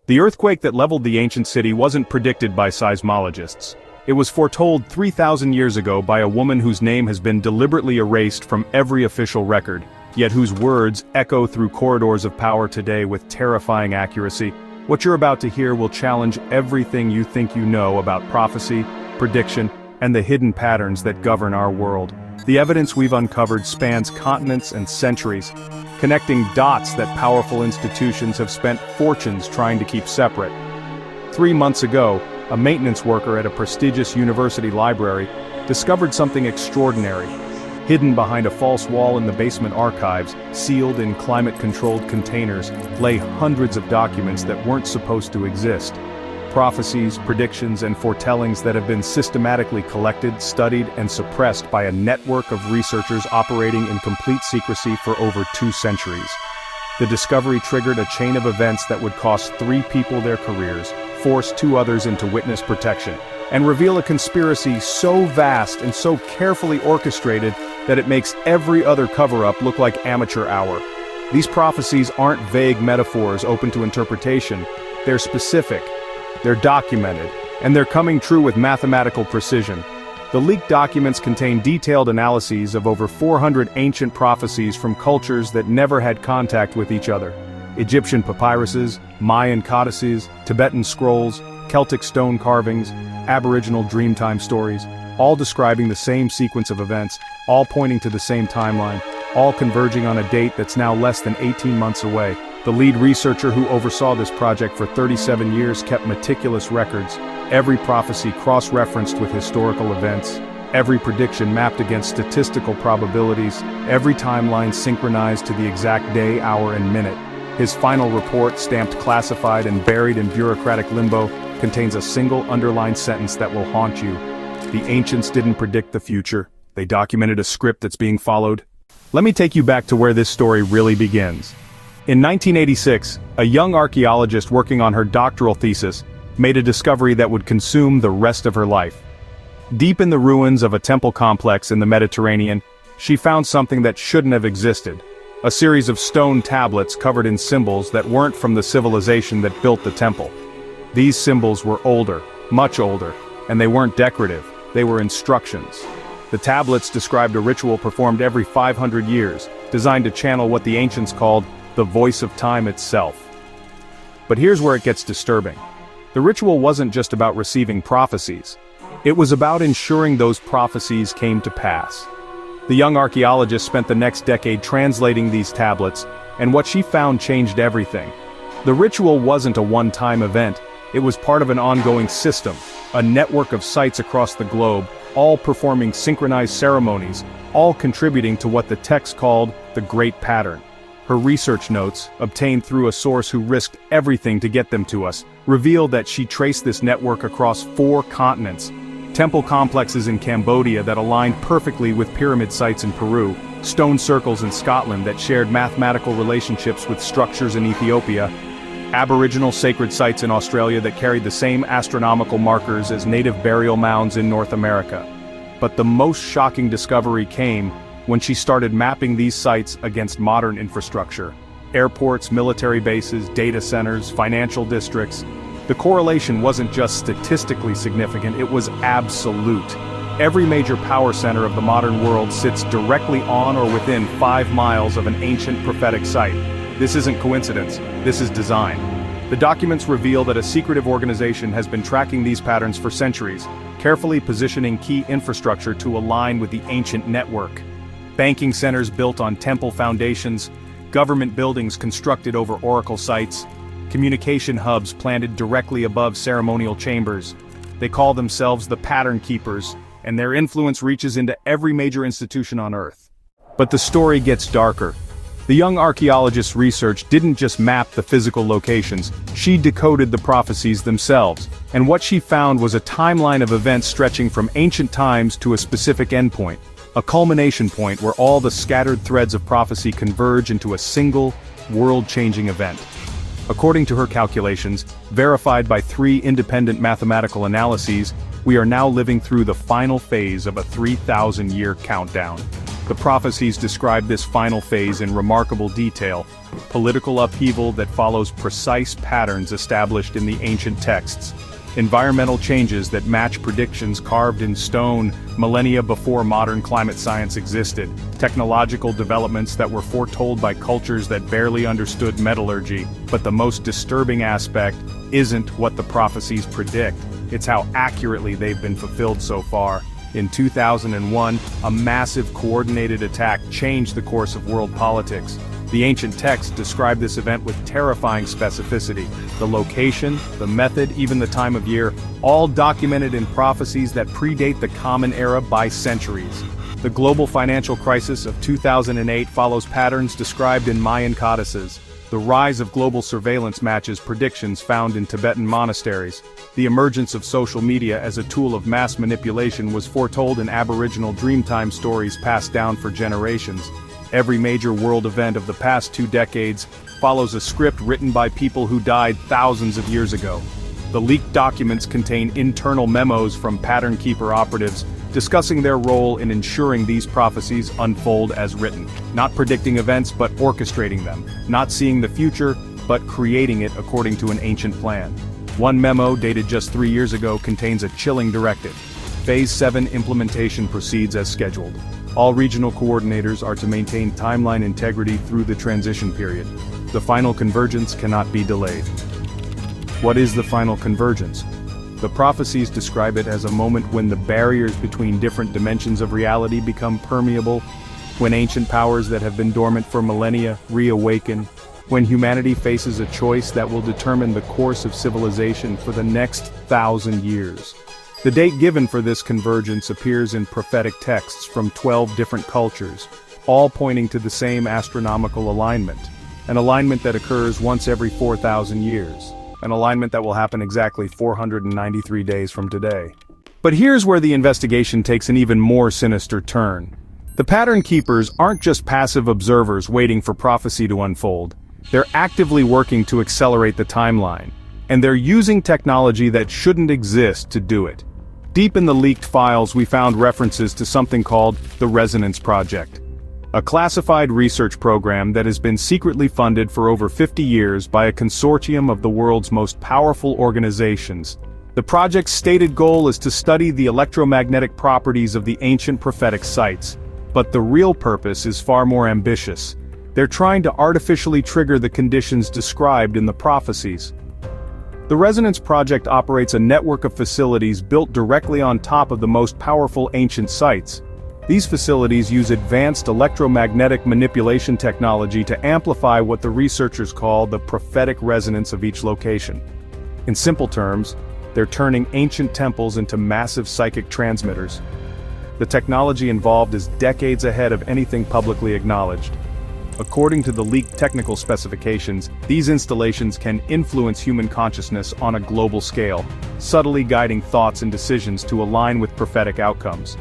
The earthquake that leveled the ancient city wasn't predicted by seismologists. It was foretold 3,000 years ago by a woman whose name has been deliberately erased from every official record, yet whose words echo through corridors of power today with terrifying accuracy. What you're about to hear will challenge everything you think you know about prophecy, prediction, and the hidden patterns that govern our world. The evidence we've uncovered spans continents and centuries, connecting dots that powerful institutions have spent fortunes trying to keep separate. 3 months ago, a maintenance worker at a prestigious university library discovered something extraordinary. Hidden behind a false wall in the basement archives, sealed in climate-controlled containers, lay hundreds of documents that weren't supposed to exist. Prophecies, predictions, and foretellings that have been systematically collected, studied, and suppressed by a network of researchers operating in complete secrecy for over 2 centuries. The discovery triggered a chain of events that would cost 3 people their careers, force 2 others into witness protection, and reveal a conspiracy so vast and so carefully orchestrated that it makes every other cover-up look like amateur hour. These prophecies aren't vague metaphors open to interpretation. They're specific. They're documented, and they're coming true with mathematical precision. The leaked documents contain detailed analyses of over 400 ancient prophecies from cultures that never had contact with each other. Egyptian papyruses, Mayan codices, Tibetan scrolls, Celtic stone carvings, Aboriginal dreamtime stories, all describing the same sequence of events, all pointing to the same timeline, all converging on a date that's now less than 18 months away. The lead researcher who oversaw this project for 37 years kept meticulous records, every prophecy cross-referenced with historical events, every prediction mapped against statistical probabilities, every timeline synchronized to the exact day, hour, and minute. His final report, stamped classified and buried in bureaucratic limbo, contains a single underlined sentence that will haunt you. The ancients didn't predict the future. They documented a script that's being followed. Let me take you back to where this story really begins. In 1986, a young archaeologist working on her doctoral thesis made a discovery that would consume the rest of her life. Deep in the ruins of a temple complex in the Mediterranean, she found something that shouldn't have existed. A series of stone tablets covered in symbols that weren't from the civilization that built the temple. These symbols were older, much older, and they weren't decorative, they were instructions. The tablets described a ritual performed every 500 years, designed to channel what the ancients called the voice of time itself. But here's where it gets disturbing. The ritual wasn't just about receiving prophecies. It was about ensuring those prophecies came to pass. The young archaeologist spent the next decade translating these tablets, and what she found changed everything. The ritual wasn't a one-time event, it was part of an ongoing system, a network of sites across the globe, all performing synchronized ceremonies, all contributing to what the text called the Great Pattern. Her research notes, obtained through a source who risked everything to get them to us, revealed that she traced this network across 4 continents. Temple complexes in Cambodia that aligned perfectly with pyramid sites in Peru, stone circles in Scotland that shared mathematical relationships with structures in Ethiopia, Aboriginal sacred sites in Australia that carried the same astronomical markers as native burial mounds in North America. But the most shocking discovery came when she started mapping these sites against modern infrastructure. Airports, military bases, data centers, financial districts. The correlation wasn't just statistically significant, it was absolute. Every major power center of the modern world sits directly on or within 5 miles of an ancient prophetic site. This isn't coincidence, this is design. The documents reveal that a secretive organization has been tracking these patterns for centuries, carefully positioning key infrastructure to align with the ancient network. Banking centers built on temple foundations, government buildings constructed over oracle sites, communication hubs planted directly above ceremonial chambers. They call themselves the Pattern Keepers, and their influence reaches into every major institution on Earth. But the story gets darker. The young archaeologist's research didn't just map the physical locations, she decoded the prophecies themselves, and what she found was a timeline of events stretching from ancient times to a specific endpoint. A culmination point where all the scattered threads of prophecy converge into a single, world-changing event. According to her calculations, verified by 3 independent mathematical analyses, we are now living through the final phase of a 3,000-year countdown. The prophecies describe this final phase in remarkable detail, political upheaval that follows precise patterns established in the ancient texts, environmental changes that match predictions carved in stone millennia before modern climate science existed, technological developments that were foretold by cultures that barely understood metallurgy. But the most disturbing aspect isn't what the prophecies predict, it's how accurately they've been fulfilled so far. In 2001, a massive coordinated attack changed the course of world politics. The ancient texts describe this event with terrifying specificity. The location, the method, even the time of year, all documented in prophecies that predate the Common Era by centuries. The global financial crisis of 2008 follows patterns described in Mayan codices. The rise of global surveillance matches predictions found in Tibetan monasteries. The emergence of social media as a tool of mass manipulation was foretold in Aboriginal Dreamtime stories passed down for generations. Every major world event of the past 2 decades follows a script written by people who died thousands of years ago. The leaked documents contain internal memos from Pattern Keeper operatives discussing their role in ensuring these prophecies unfold as written, not predicting events but orchestrating them, not seeing the future but creating it according to an ancient plan. One memo dated just 3 years ago contains a chilling directive. Phase 7 implementation proceeds as scheduled. All regional coordinators are to maintain timeline integrity through the transition period. The final convergence cannot be delayed. What is the final convergence? The prophecies describe it as a moment when the barriers between different dimensions of reality become permeable, when ancient powers that have been dormant for millennia reawaken, when humanity faces a choice that will determine the course of civilization for the next 1,000 years. The date given for this convergence appears in prophetic texts from 12 different cultures, all pointing to the same astronomical alignment, an alignment that occurs once every 4,000 years. An alignment that will happen exactly 493 days from today. But here's where the investigation takes an even more sinister turn. The Pattern Keepers aren't just passive observers waiting for prophecy to unfold. They're actively working to accelerate the timeline, and they're using technology that shouldn't exist to do it. Deep in the leaked files we found references to something called the Resonance Project, a classified research program that has been secretly funded for over 50 years by a consortium of the world's most powerful organizations. The project's stated goal is to study the electromagnetic properties of the ancient prophetic sites. But the real purpose is far more ambitious. They're trying to artificially trigger the conditions described in the prophecies. The Resonance Project operates a network of facilities built directly on top of the most powerful ancient sites. These facilities use advanced electromagnetic manipulation technology to amplify what the researchers call the prophetic resonance of each location. In simple terms, they're turning ancient temples into massive psychic transmitters. The technology involved is decades ahead of anything publicly acknowledged. According to the leaked technical specifications, these installations can influence human consciousness on a global scale, subtly guiding thoughts and decisions to align with prophetic outcomes.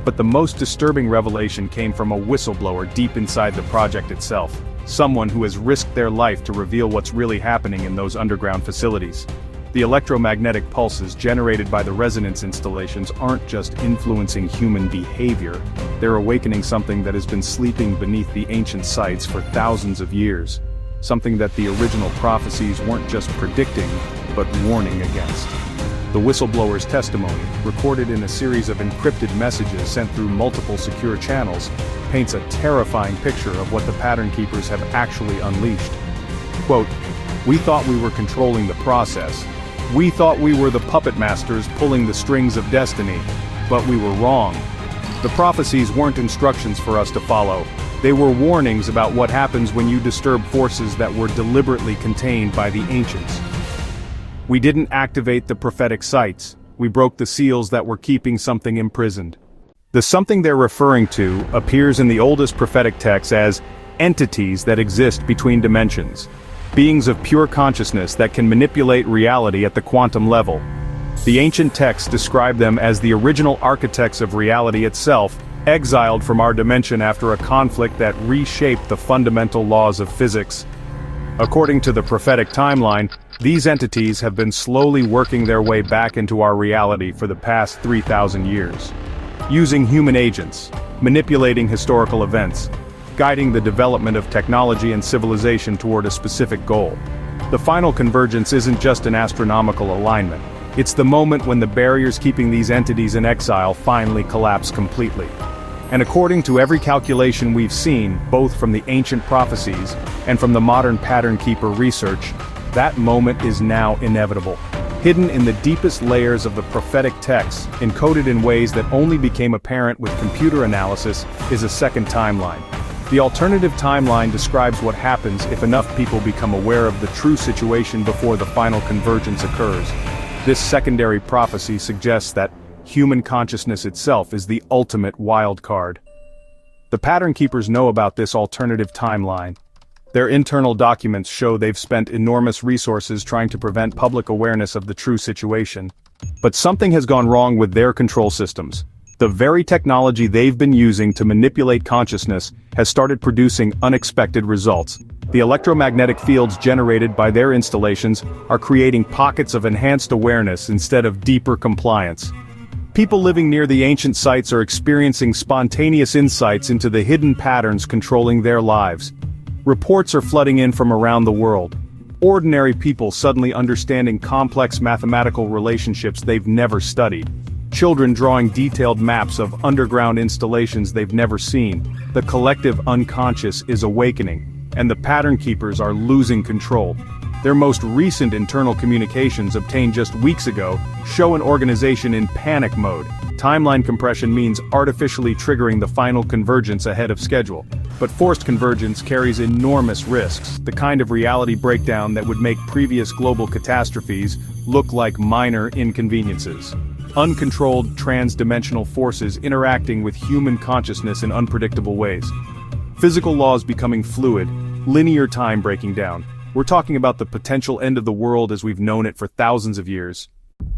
But the most disturbing revelation came from a whistleblower deep inside the project itself, someone who has risked their life to reveal what's really happening in those underground facilities. The electromagnetic pulses generated by the resonance installations aren't just influencing human behavior, they're awakening something that has been sleeping beneath the ancient sites for thousands of years. Something that the original prophecies weren't just predicting, but warning against. The whistleblower's testimony, recorded in a series of encrypted messages sent through multiple secure channels, paints a terrifying picture of what the Pattern Keepers have actually unleashed. Quote, "We thought we were controlling the process. We thought we were the puppet masters pulling the strings of destiny, but we were wrong. The prophecies weren't instructions for us to follow. They were warnings about what happens when you disturb forces that were deliberately contained by the ancients. We didn't activate the prophetic sites, we broke the seals that were keeping something imprisoned." The something they're referring to appears in the oldest prophetic texts as entities that exist between dimensions, beings of pure consciousness that can manipulate reality at the quantum level. The ancient texts describe them as the original architects of reality itself, exiled from our dimension after a conflict that reshaped the fundamental laws of physics. According to the prophetic timeline, these entities have been slowly working their way back into our reality for the past 3,000 years. Using human agents, manipulating historical events, guiding the development of technology and civilization toward a specific goal. The final convergence isn't just an astronomical alignment. It's the moment when the barriers keeping these entities in exile finally collapse completely. And according to every calculation we've seen, both from the ancient prophecies and from the modern pattern keeper research, that moment is now inevitable. Hidden in the deepest layers of the prophetic texts, encoded in ways that only became apparent with computer analysis, is a second timeline. The alternative timeline describes what happens if enough people become aware of the true situation before the final convergence occurs. This secondary prophecy suggests that human consciousness itself is the ultimate wild card. The pattern keepers know about this alternative timeline. Their internal documents show they've spent enormous resources trying to prevent public awareness of the true situation. But something has gone wrong with their control systems. The very technology they've been using to manipulate consciousness has started producing unexpected results. The electromagnetic fields generated by their installations are creating pockets of enhanced awareness instead of deeper compliance. People living near the ancient sites are experiencing spontaneous insights into the hidden patterns controlling their lives. Reports are flooding in from around the world. Ordinary people suddenly understanding complex mathematical relationships they've never studied. Children drawing detailed maps of underground installations they've never seen. The collective unconscious is awakening, and the pattern keepers are losing control. Their most recent internal communications obtained just weeks ago show an organization in panic mode. Timeline compression means artificially triggering the final convergence ahead of schedule. But forced convergence carries enormous risks, the kind of reality breakdown that would make previous global catastrophes look like minor inconveniences. Uncontrolled trans-dimensional forces interacting with human consciousness in unpredictable ways. Physical laws becoming fluid, linear time breaking down. We're talking about the potential end of the world as we've known it for thousands of years.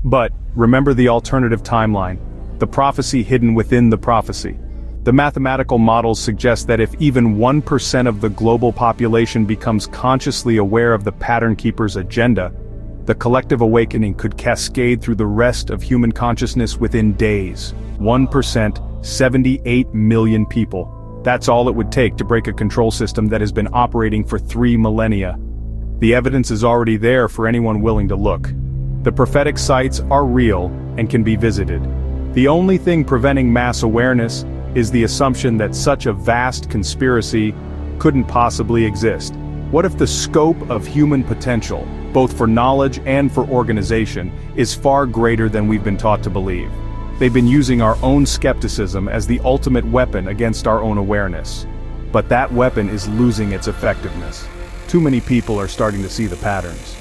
But, remember the alternative timeline, the prophecy hidden within the prophecy. The mathematical models suggest that if even 1% of the global population becomes consciously aware of the pattern keeper's agenda, the collective awakening could cascade through the rest of human consciousness within days. 1%, 78 million people. That's all it would take to break a control system that has been operating for 3 millennia. The evidence is already there for anyone willing to look. The prophetic sites are real and can be visited. The only thing preventing mass awareness is the assumption that such a vast conspiracy couldn't possibly exist. What if the scope of human potential, both for knowledge and for organization, is far greater than we've been taught to believe? They've been using our own skepticism as the ultimate weapon against our own awareness. But that weapon is losing its effectiveness. Too many people are starting to see the patterns.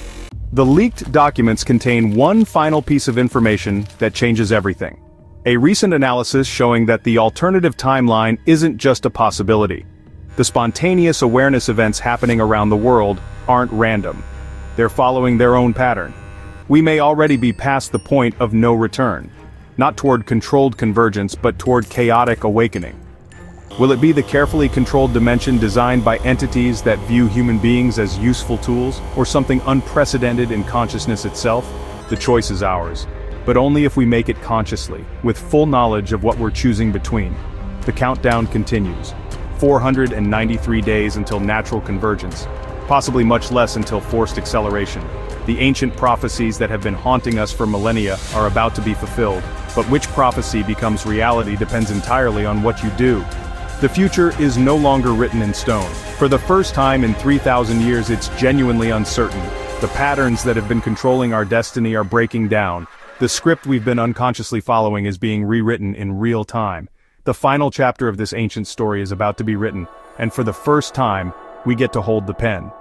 The leaked documents contain one final piece of information that changes everything. A recent analysis showing that the alternative timeline isn't just a possibility. The spontaneous awareness events happening around the world aren't random. They're following their own pattern. We may already be past the point of no return. Not toward controlled convergence, but toward chaotic awakening. Will it be the carefully controlled dimension designed by entities that view human beings as useful tools, or something unprecedented in consciousness itself? The choice is ours. But only if we make it consciously, with full knowledge of what we're choosing between. The countdown continues. 493 days until natural convergence. Possibly much less until forced acceleration. The ancient prophecies that have been haunting us for millennia are about to be fulfilled. But which prophecy becomes reality depends entirely on what you do. The future is no longer written in stone. For the first time in 3,000 years, it's genuinely uncertain. The patterns that have been controlling our destiny are breaking down. The script we've been unconsciously following is being rewritten in real time. The final chapter of this ancient story is about to be written, and for the first time, we get to hold the pen.